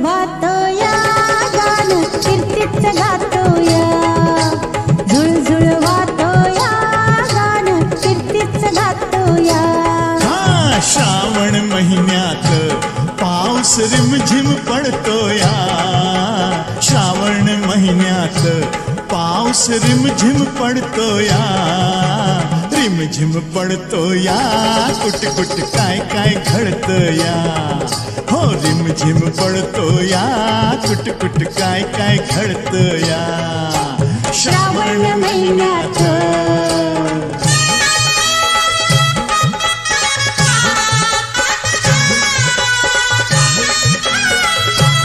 वाहतोया गान कीर्तीच गातोया झुळझुळ वाहतोया गान कीर्तीच गातोया श्रावण महिन्यात पाऊस रिमझिम पडतोया श्रावण महिन्यात पाऊस रिमझिम पडतोया रिमझिम पडतोया कुट कुट काय काय घडतोया हो रिमझिम पडतोया कुट कुट काय काय घडतोया श्रावण महिन्यात